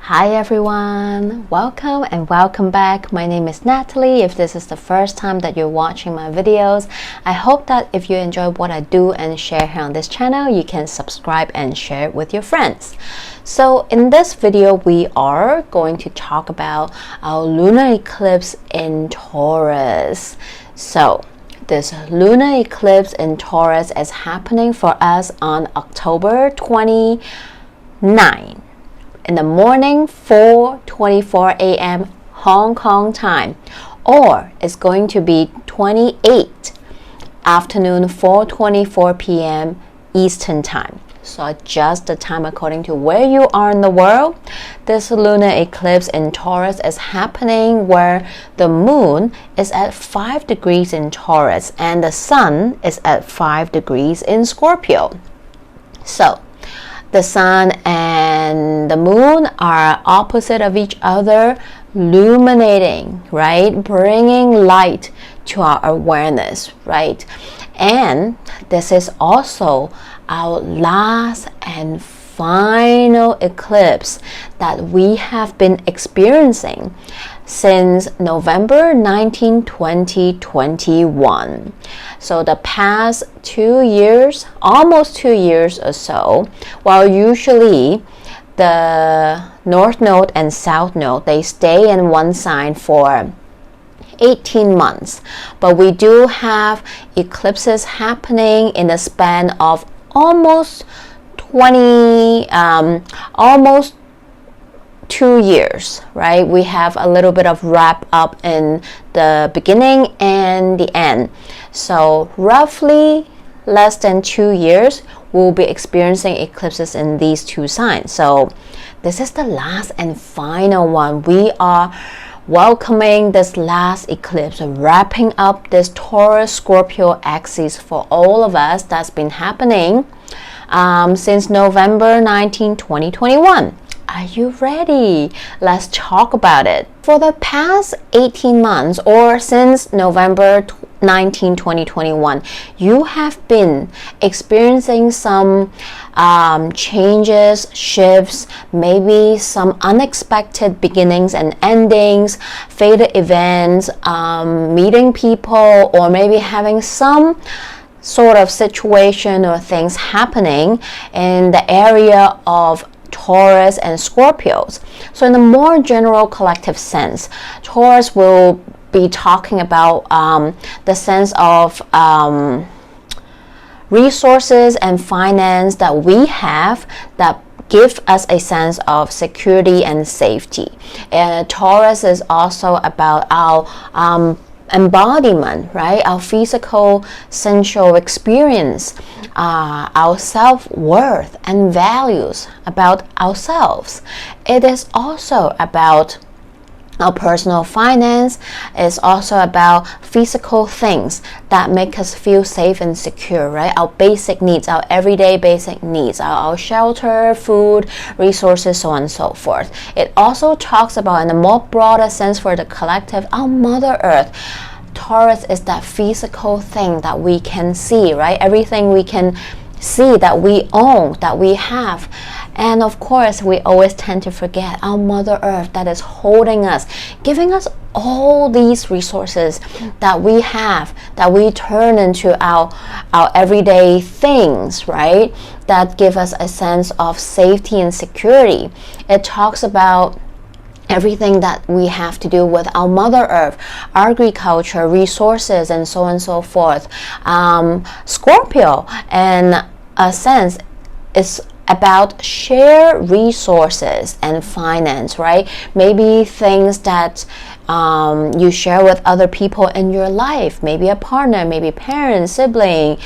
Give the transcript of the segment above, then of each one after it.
Hi everyone, welcome and welcome back. My name is Natalie. If this is the first time that you're watching my videos, I hope that if you enjoy what I do and share here on this channel, you can subscribe and share it with your friends. So in this video, we are going to talk about our lunar eclipse in Taurus. So this lunar eclipse in Taurus is happening for us on October 29. in the morning, 4:24 a.m. Hong Kong time, or it's going to be 28 afternoon, 4:24 p.m. Eastern time. So adjust the time according to where you are in the world. This lunar eclipse in Taurus is happening where the moon is at 5 degrees in Taurus and the sun is at 5 degrees in Scorpio. So the sun and the moon are opposite of each other, illuminating, right? Bringing light to our awareness, right? And this is also our last and final eclipse that we have been experiencing since November 19, 2021. So the past 2 years, almost 2 years or so, while usually the North Node and South Node, they stay in one sign for 18 months. But we do have eclipses happening in the span of almost 2 years, right? We have a little bit of wrap up in the beginning and the end. So roughly less than 2 years, we'll be experiencing eclipses in these two signs. So this is the last and final one. We are welcoming this last eclipse, wrapping up this Taurus Scorpio axis for all of us that's been happening since November 19, 2021. Are you ready? Let's talk about it. For the past 18 months or since November 19, 2021, you have been experiencing some changes, shifts, maybe some unexpected beginnings and endings, fated events, meeting people, or maybe having some sort of situation or things happening in the area of Taurus and Scorpios. So in a more general collective sense, Taurus will be talking about the sense of resources and finance that we have that give us a sense of security and safety. And Taurus is also about our embodiment, right? Our physical, sensual experience, our self-worth and values about ourselves. It is also about our personal finance. Is also about physical things that make us feel safe and secure, right? Our basic needs, our everyday basic needs, our shelter, food, resources, so on and so forth. It also talks about, in a more broader sense for the collective, our Mother Earth. Taurus is that physical thing that we can see, right? Everything we can see that we own, that we have. And of course, we always tend to forget our Mother Earth that is holding us, giving us all these resources that we have, that we turn into our everyday things, right? That give us a sense of safety and security. It talks about everything that we have to do with our Mother Earth, agriculture, resources, and so on and so forth. Scorpio, in a sense, is about shared resources and finance, right? Maybe things that you share with other people in your life, maybe a partner, maybe parent, sibling,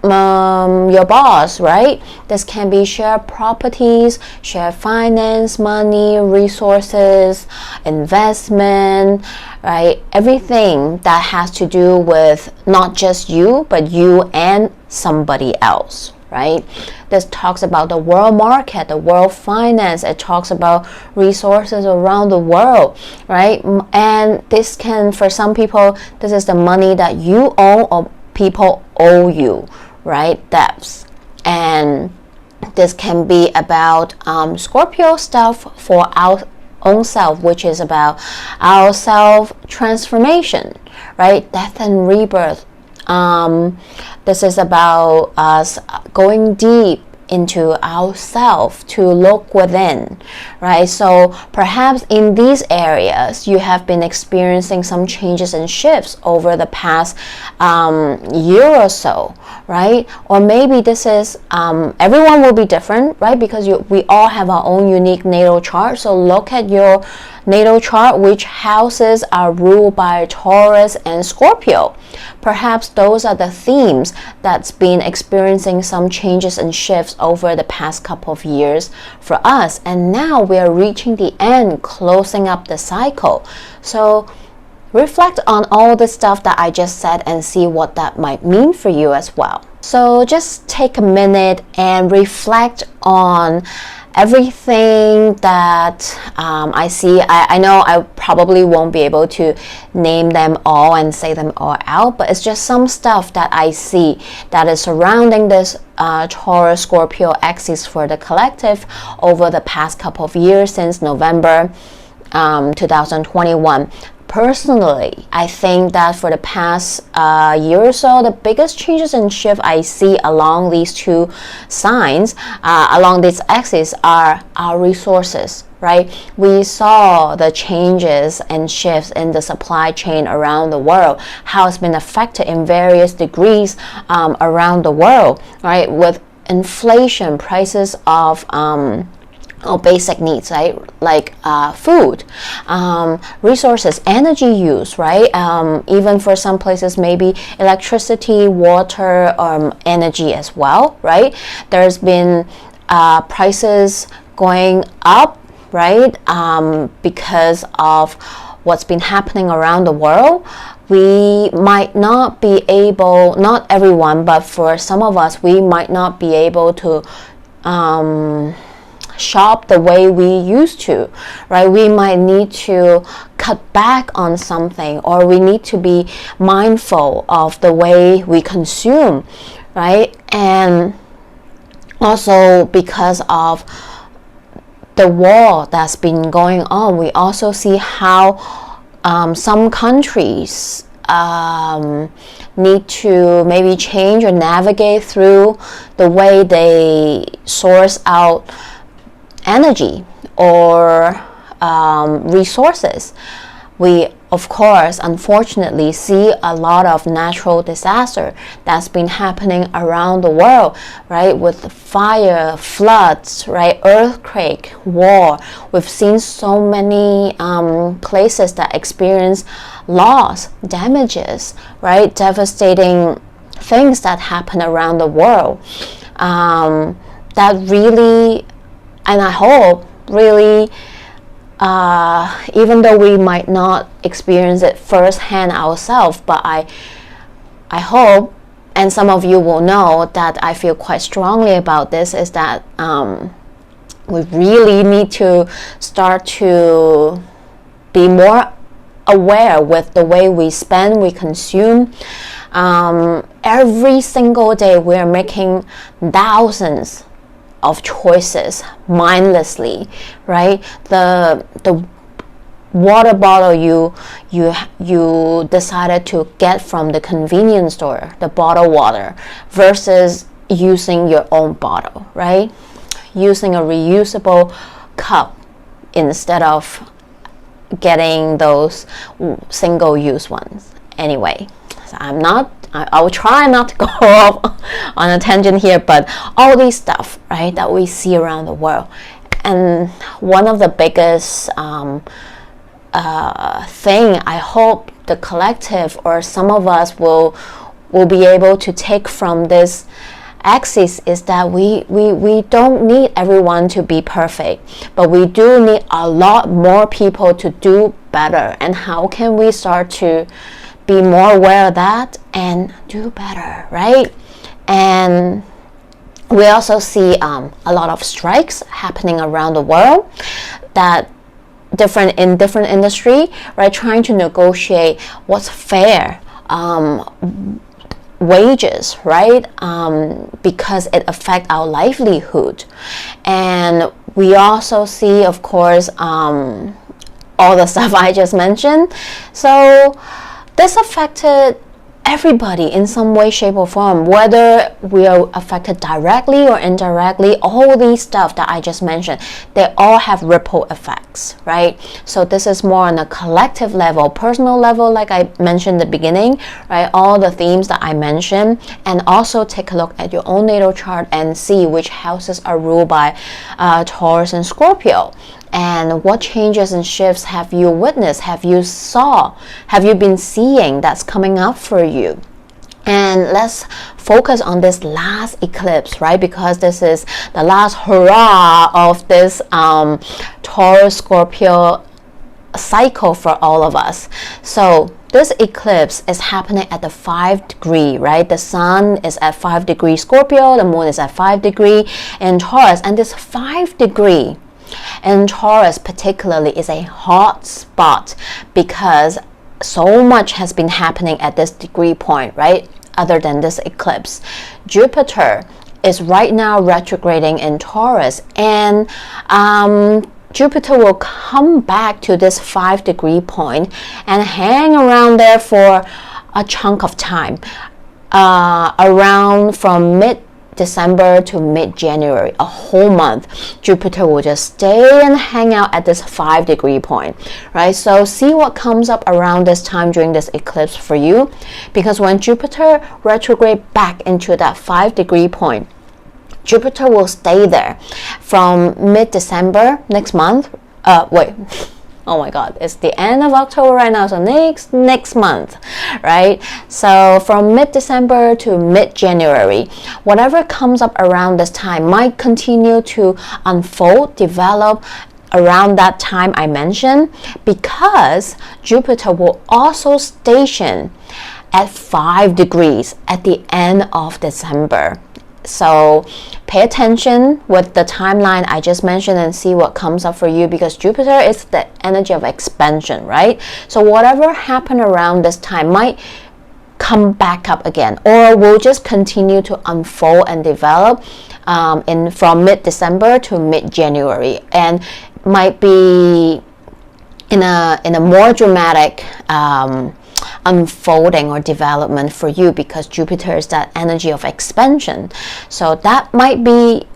your boss, right? This can be shared properties, shared finance, money, resources, investment, right? Everything that has to do with not just you, but you and somebody else, right? This talks about the world market, the world finance. It talks about resources around the world, right? And this can, for some people, this is the money that you own or people owe you, right? Debts. And This can be about Scorpio stuff for our own self, which is about our self transformation, right? Death and rebirth. This is about us going deep into ourself to look within, right? So perhaps in these areas you have been experiencing some changes and shifts over the past year or so, right? Or maybe this is everyone will be different, right? Because we all have our own unique natal chart. So look at your natal chart, which houses are ruled by Taurus and Scorpio. Perhaps those are the themes that's been experiencing some changes and shifts over the past couple of years for us. And now we are reaching the end, closing up the cycle. So reflect on all the stuff that I just said and see what that might mean for you as well. So just take a minute and reflect on everything that I see. I know I probably won't be able to name them all and say them all out, but it's just some stuff that I see that is surrounding this Taurus Scorpio axis for the collective over the past couple of years since November 2021. Personally, I think that for the past year or so, the biggest changes and shift I see along these two signs, along this axis, are our resources, right? We saw the changes and shifts in the supply chain around the world, how it's been affected in various degrees around the world, right? With inflation, prices of basic needs, right? Like food, resources, energy use, right? Even for some places, maybe electricity, water, energy as well, right? There's been prices going up, right? Because of what's been happening around the world. We might not be able, not everyone, but for some of us, we might not be able to shop the way we used to, right? We might need to cut back on something, or we need to be mindful of the way we consume, right? And also because of the war that's been going on, we also see how some countries need to maybe change or navigate through the way they source out energy or resources. We, of course, unfortunately see a lot of natural disaster that's been happening around the world, right? With fire, floods, right? Earthquake, war. We've seen so many places that experience loss, damages, right? Devastating things that happen around the world. That really, and I hope really, even though we might not experience it firsthand ourselves, but I hope, and some of you will know that I feel quite strongly about this, is that we really need to start to be more aware with the way we spend, we consume. Every single day we are making thousands of choices mindlessly, right? The water bottle you decided to get from the convenience store, the bottled water, versus using your own bottle, right? Using a reusable cup instead of getting those single-use ones. Anyway, so I will try not to go off on a tangent here, but all these stuff, right, that we see around the world. And one of the biggest thing I hope the collective or some of us will be able to take from this axis is that we don't need everyone to be perfect, but we do need a lot more people to do better. And how can we start to be more aware of that and do better, right? And we also see a lot of strikes happening around the world that different industry, right? Trying to negotiate what's fair, wages, right? Because it affects our livelihood. And we also see, of course, all the stuff I just mentioned. So this affected everybody in some way, shape, or form, whether we are affected directly or indirectly. All these stuff that I just mentioned, they all have ripple effects, right? So this is more on a collective level, personal level, like I mentioned at the beginning, right? All the themes that I mentioned. And also take a look at your own natal chart and see which houses are ruled by Taurus and Scorpio. And what changes and shifts have you witnessed, have you been seeing that's coming up for you? And let's focus on this last eclipse, right? Because this is the last hurrah of this Taurus Scorpio cycle for all of us. So this eclipse is happening at the 5 degree, right? The sun is at 5 degree Scorpio, the moon is at 5 degree in Taurus, and this 5 degree in Taurus particularly is a hot spot because so much has been happening at this degree point, right? Other than this eclipse, Jupiter is right now retrograding in Taurus, and Jupiter will come back to this 5 degree point and hang around there for a chunk of time, around from mid-December to mid-January, a whole month. Jupiter will just stay and hang out at this 5 degree point, right? So see what comes up around this time during this eclipse for you, because when Jupiter retrograde back into that 5 degree point, Jupiter will stay there from mid-December next month. Oh my God, it's the end of October right now, so next month, right? So from mid-December to mid-January, whatever comes up around this time might continue to unfold, develop around that time I mentioned, because Jupiter will also station at 5 degrees at the end of December. So pay attention with the timeline I just mentioned and see what comes up for you, because Jupiter is the energy of expansion, right? So whatever happened around this time might come back up again, or will just continue to unfold and develop from mid-December to mid-January, and might be in a more dramatic unfolding or development for you, because Jupiter is that energy of expansion. So that might be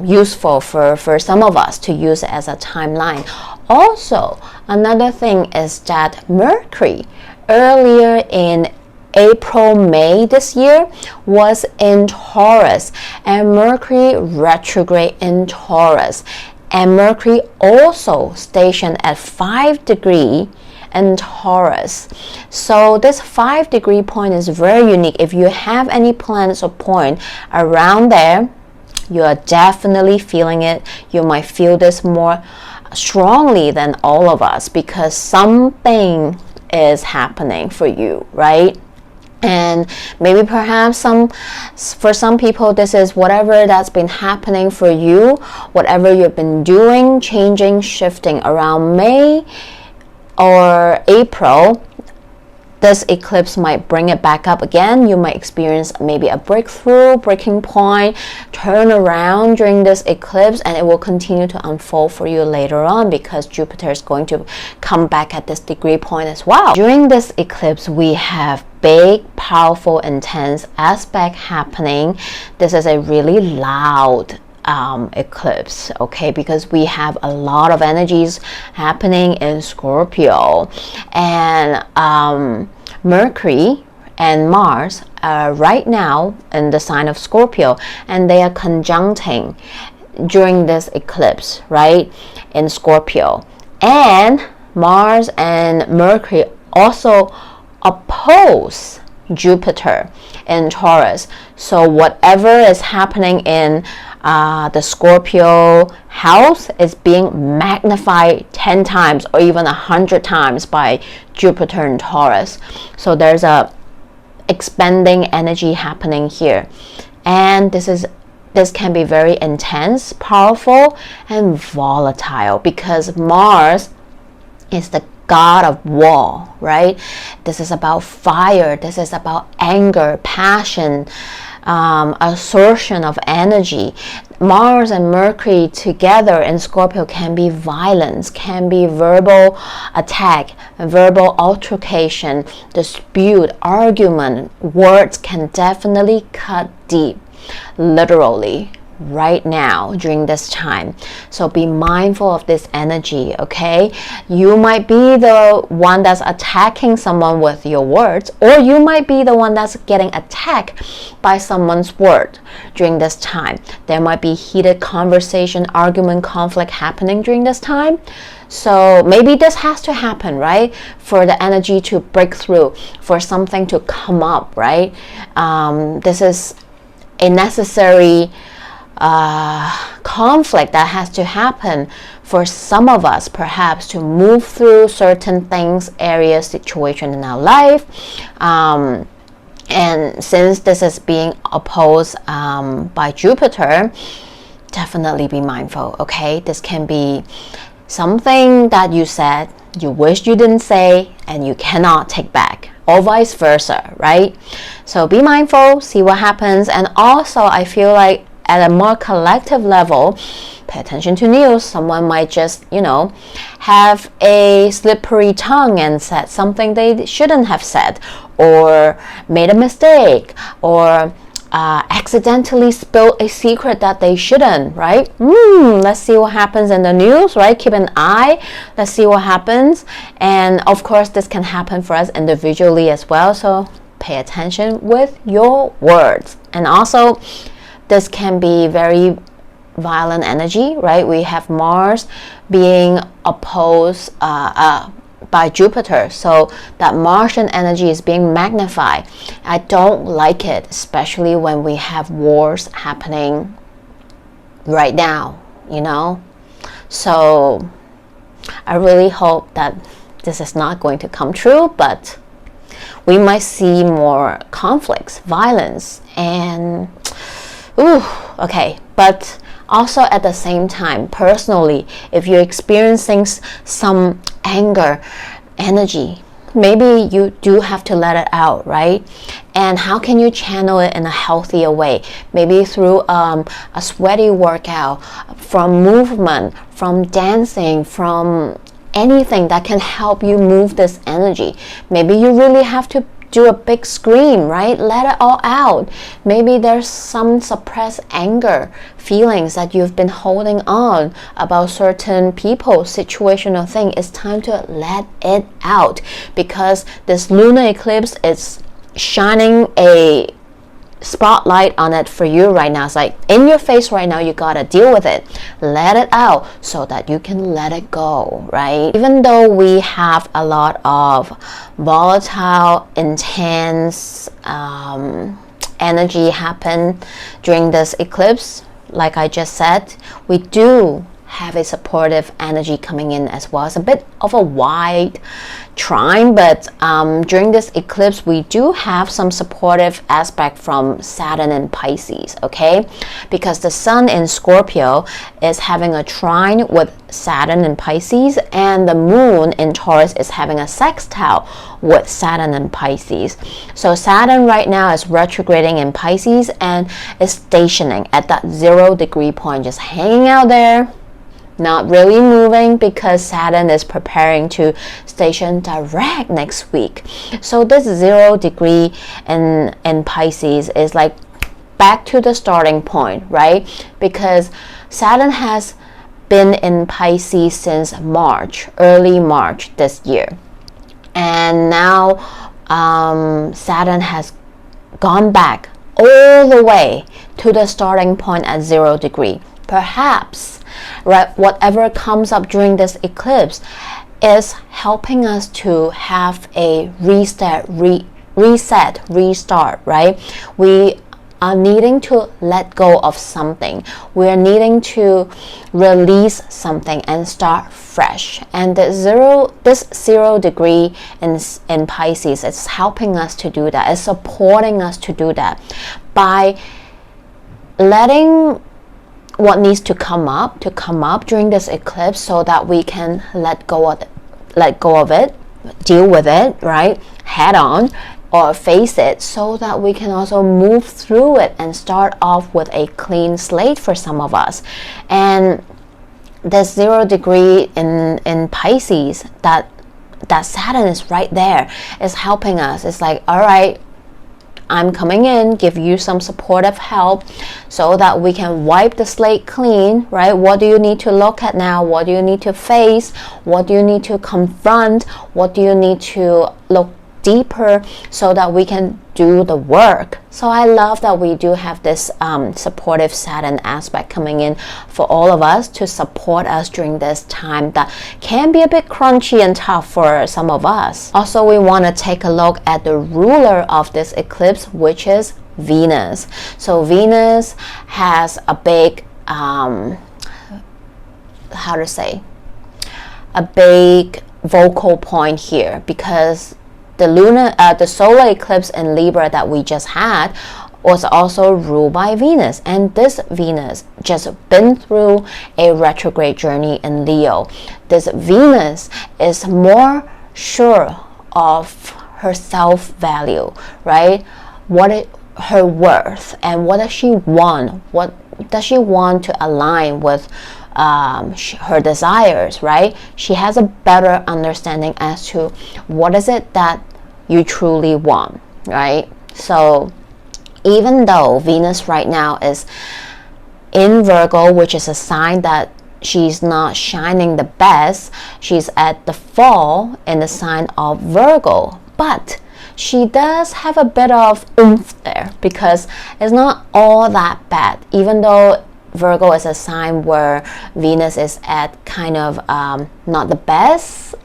useful for some of us to use it as a timeline. Also, another thing is that Mercury earlier in April, May this year was in Taurus, and Mercury retrograde in Taurus, and Mercury also stationed at 5 degree in Taurus. So this 5 degree point is very unique. If you have any planets or point around there, you are definitely feeling it. You might feel this more strongly than all of us, because something is happening for you, right? And maybe perhaps for some people, this is whatever that's been happening for you, whatever you've been doing, changing, shifting around May or April. This eclipse might bring it back up again. You might experience maybe a breakthrough, breaking point, turn around during this eclipse, and it will continue to unfold for you later on, because Jupiter is going to come back at this degree point as well. During this eclipse, we have big, powerful, intense aspect happening. This is a really loud eclipse, okay, because we have a lot of energies happening in Scorpio, and Mercury and Mars are right now in the sign of Scorpio, and they are conjuncting during this eclipse, right, in Scorpio. And Mars and Mercury also oppose Jupiter in Taurus. So whatever is happening in the Scorpio house is being magnified 10 times or even 100 times by Jupiter in Taurus. So there's a expanding energy happening here, and this can be very intense, powerful, and volatile, because Mars is the god of war, right? This is about fire. This is about anger, passion, assertion of energy. Mars and Mercury together in Scorpio can be violence, can be verbal attack, verbal altercation, dispute, argument. Words can definitely cut deep, literally, right now during this time. So be mindful of this energy, okay? You might be the one that's attacking someone with your words, or you might be the one that's getting attacked by someone's word during this time. There might be heated conversation, argument, conflict happening during this time. So maybe this has to happen, right? For the energy to break through, for something to come up, right? This is a necessary conflict that has to happen for some of us, perhaps, to move through certain things, areas, situation in our life. And since this is being opposed by Jupiter, definitely be mindful, okay? This can be something that you said, you wish you didn't say, and you cannot take back, or vice versa, right? So be mindful, see what happens. And also, I feel like at a more collective level, pay attention to news. Someone might just, have a slippery tongue and said something they shouldn't have said, or made a mistake, or accidentally spilled a secret that they shouldn't, right? Let's see what happens in the news, right? Keep an eye. Let's see what happens. And of course, this can happen for us individually as well. So pay attention with your words. And also, this can be very violent energy, right? We have Mars being opposed by Jupiter, so that Martian energy is being magnified. I don't like it, especially when we have wars happening right now, So I really hope that this is not going to come true, but we might see more conflicts, violence, and okay. But also at the same time, personally, if you're experiencing some anger, energy, maybe you do have to let it out, right? And how can you channel it in a healthier way? Maybe through a sweaty workout, from movement, from dancing, from anything that can help you move this energy. Maybe you really have to do a big scream, right? Let it all out. Maybe there's some suppressed anger, feelings that you've been holding on about certain people, situation, or thing. It's time to let it out, because this lunar eclipse is shining a spotlight on it for you right now. It's like in your face right now. You gotta deal with it, let it out, so that you can let it go, right? Even though we have a lot of volatile, intense energy happen during this eclipse, like I just said, we do have a supportive energy coming in as well. It's a bit of a wide trine, but during this eclipse we do have some supportive aspect from Saturn in Pisces, okay? Because the Sun in Scorpio is having a trine with Saturn in Pisces, and the Moon in Taurus is having a sextile with Saturn in Pisces. So Saturn right now is retrograding in Pisces and is stationing at that 0 degree point, just hanging out there, not really moving, because Saturn is preparing to station direct next week. So this 0 degree in Pisces is like back to the starting point, right? Because Saturn has been in Pisces since March, early March this year. And now Saturn has gone back all the way to the starting point at 0 degree. Perhaps, right, whatever comes up during this eclipse is helping us to have a restart, right? We are needing to let go of something. We are needing to release something and start fresh. And this 0 degree in Pisces is helping us to do that. It's supporting us to do that by letting what needs to come up during this eclipse, so that we can let go let go of it, deal with it, right, head on, or face it, so that we can also move through it and start off with a clean slate for some of us. And this 0 degree in Pisces, that Saturn is right there, is helping us. It's like, all right, I'm coming in, give you some supportive help so that we can wipe the slate clean, right? What do you need to look at now? What do you need to face? What do you need to confront? What do you need to look deeper, so that we can do the work? So I love that we do have this supportive Saturn aspect coming in for all of us to support us during this time that can be a bit crunchy and tough for some of us. Also, we want to take a look at the ruler of this eclipse, which is Venus. So Venus has a big a big vocal point here, because the solar eclipse in Libra that we just had was also ruled by Venus, and this Venus just been through a retrograde journey in Leo. This Venus is more sure of her self-value, right? Her worth, and what does she want? What does she want to align with her desires, right? She has a better understanding as to what is it that you truly want, right? So even though Venus right now is in Virgo, which is a sign that she's not shining the best, she's at the fall in the sign of Virgo, but she does have a bit of oomph there, because it's not all that bad. Even though Virgo is a sign where Venus is at kind of not the best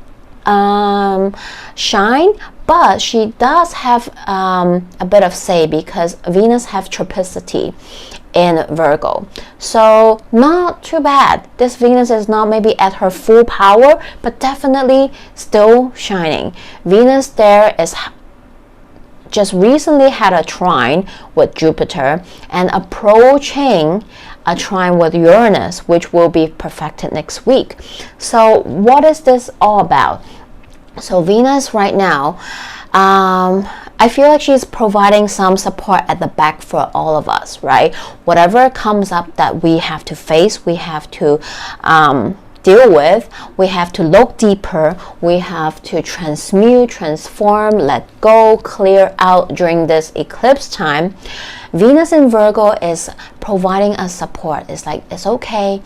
shine, but she does have a bit of say, because Venus have tropicity in Virgo. So not too bad. This Venus is not maybe at her full power, but definitely still shining. Venus there is just recently had a trine with Jupiter and approaching a trine with Uranus, which will be perfected next week. So what is this all about? So Venus right now, I feel like she's providing some support at the back for all of us, right? Whatever comes up that we have to face, we have to deal with, we have to look deeper, we have to transmute, transform, let go, clear out during this eclipse time. Venus in Virgo is providing us support. It's like, it's okay,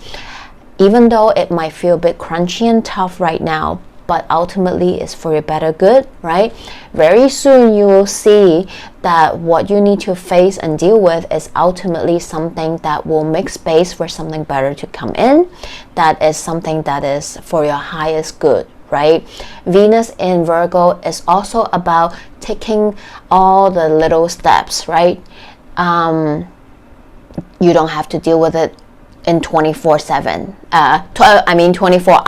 even though it might feel a bit crunchy and tough right now, but ultimately it's for your better good, right? Very soon you will see that what you need to face and deal with is ultimately something that will make space for something better to come in, that is something that is for your highest good, right? Venus in Virgo is also about taking all the little steps, right? You don't have to deal with it in 24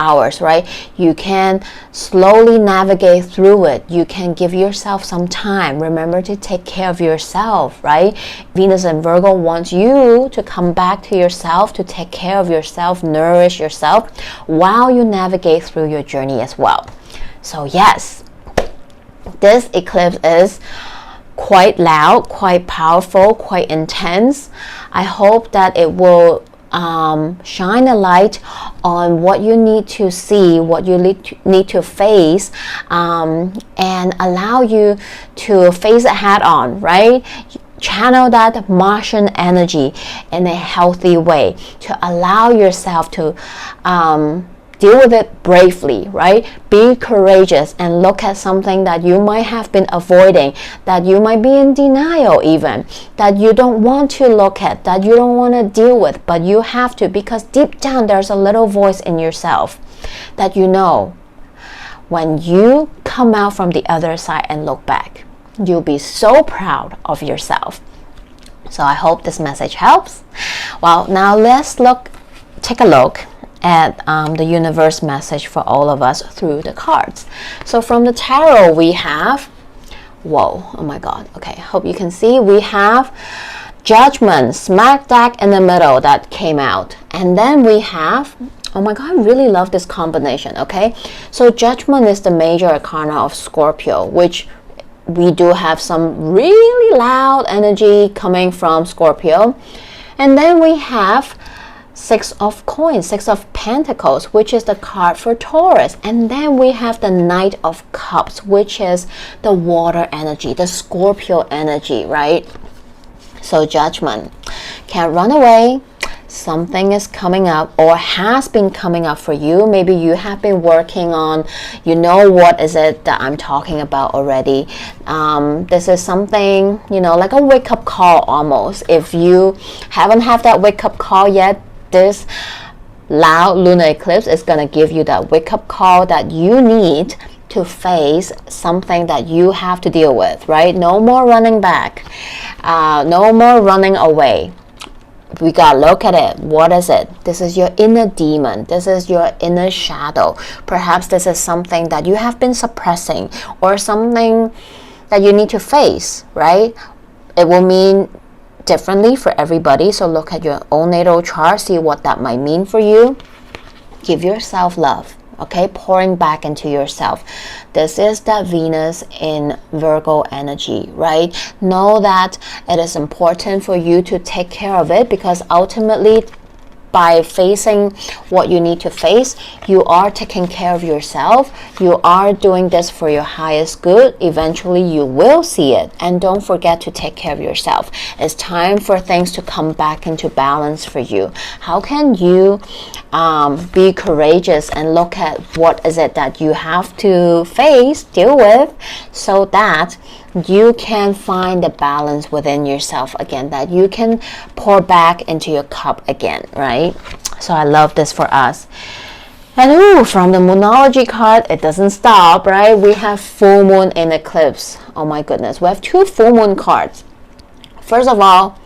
hours, right? You can slowly navigate through it. You can give yourself some time. Remember to take care of yourself, right? Venus in Virgo wants you to come back to yourself, to take care of yourself, nourish yourself while you navigate through your journey as well. So yes, this eclipse is quite loud, quite powerful, quite intense. I hope that it will shine a light on what you need to see, what you need to face, and allow you to face it head on, right? Channel that Martian energy in a healthy way to allow yourself to deal with it bravely, right? Be courageous and look at something that you might have been avoiding, that you might be in denial even, that you don't want to look at, that you don't want to deal with, but you have to, because deep down there's a little voice in yourself that you know when you come out from the other side and look back, you'll be so proud of yourself. So I hope this message helps. Well, now let's take a look at the universe message for all of us through the cards. So from the tarot we have, oh my god, okay, hope you can see, we have Judgment smack dab in the middle that came out, and then we have Oh my God, I really love this combination, okay? So Judgment is the major arcana of Scorpio, which we do have some really loud energy coming from Scorpio. And then we have Six of Coins, Six of Pentacles, which is the card for Taurus. And then we have the Knight of Cups, which is the water energy, the Scorpio energy, right? So Judgment, can't run away. Something is coming up or has been coming up for you. Maybe you have been working on, you know, what is it that I'm talking about already. This is something, you know, like a wake-up call almost. If you haven't had that wake-up call yet, this loud lunar eclipse is going to give you that wake-up call that you need to face something that you have to deal with, right? No more running back. No more running away. We gotta look at it. What is it? This is your inner demon. This is your inner shadow. Perhaps this is something that you have been suppressing or something that you need to face, right? It will mean differently for everybody. So look at your own natal chart, see what that might mean for you. Give yourself love. Okay, pouring back into yourself. This is that Venus in Virgo energy, right? Know that it is important for you to take care of it, because ultimately by facing what you need to face, you are taking care of yourself. You are doing this for your highest good. Eventually you will see it. And don't forget to take care of yourself. It's time for things to come back into balance for you. How can you be courageous and look at what is it that you have to face, deal with, so that you can find the balance within yourself again, that you can pour back into your cup again, right? So I love this for us. And from the Moonology card, it doesn't stop, right? We have full moon in eclipse. Oh my goodness, we have two full moon cards. First of all,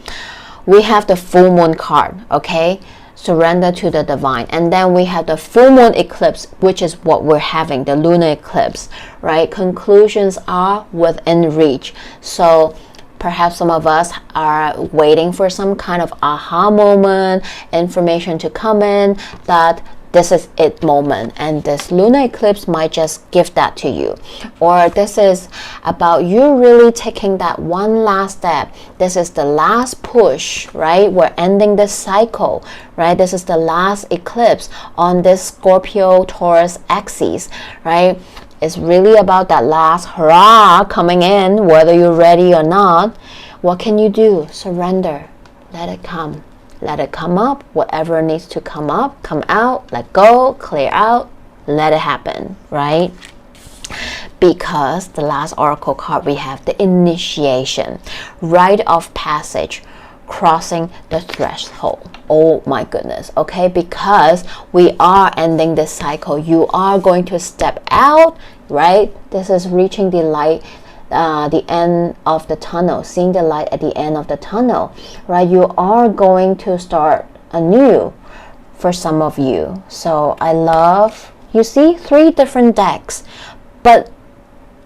we have the full moon card, okay? Surrender to the divine. And then we have the full moon eclipse, which is what we're having, the lunar eclipse, right? Conclusions are within reach. So perhaps some of us are waiting for some kind of aha moment, information to come in, that this is it moment, and this lunar eclipse might just give that to you. Or this is about you really taking that one last step. This is the last push, right? We're ending this cycle, right? This is the last eclipse on this Scorpio Taurus axis, right? It's really about that last hurrah coming in, whether you're ready or not. What can you do? Surrender. Let it come. Let it come up. Whatever needs to come up, come out, let go, clear out, let it happen, right? Because the last oracle card, we have the initiation, rite of passage, crossing the threshold. Oh my goodness, okay? Because we are ending this cycle. You are going to step out, right? This is reaching the light, the end of the tunnel, seeing the light at the end of the tunnel, right? You are going to start anew for some of you. So I love, you see 3 different decks, but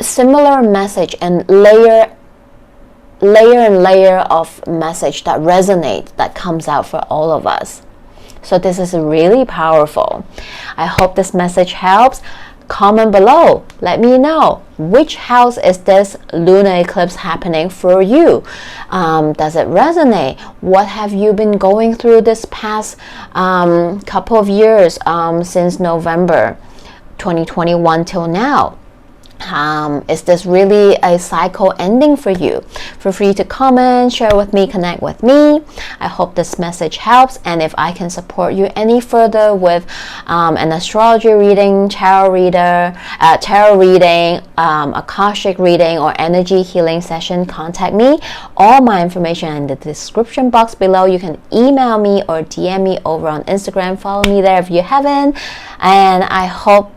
similar message, and layer and layer of message that resonates, that comes out for all of us. So this is really powerful. I hope this message helps. Comment below. Let me know, which house is this lunar eclipse happening for you? Does it resonate? What have you been going through this past couple of years, since November 2021 till now? Is this really a cycle ending for you? Feel free to comment, share with me, connect with me. I hope this message helps, and if I can support you any further with an astrology reading, tarot reading, akashic reading, or energy healing session, contact me. All my information in the description box below. You can email me or DM me over on Instagram. Follow me there if you haven't, and I hope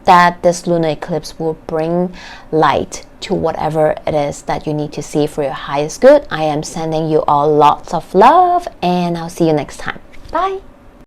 that this lunar eclipse will bring light to whatever it is that you need to see for your highest good. I am sending you all lots of love, and I'll see you next time. Bye.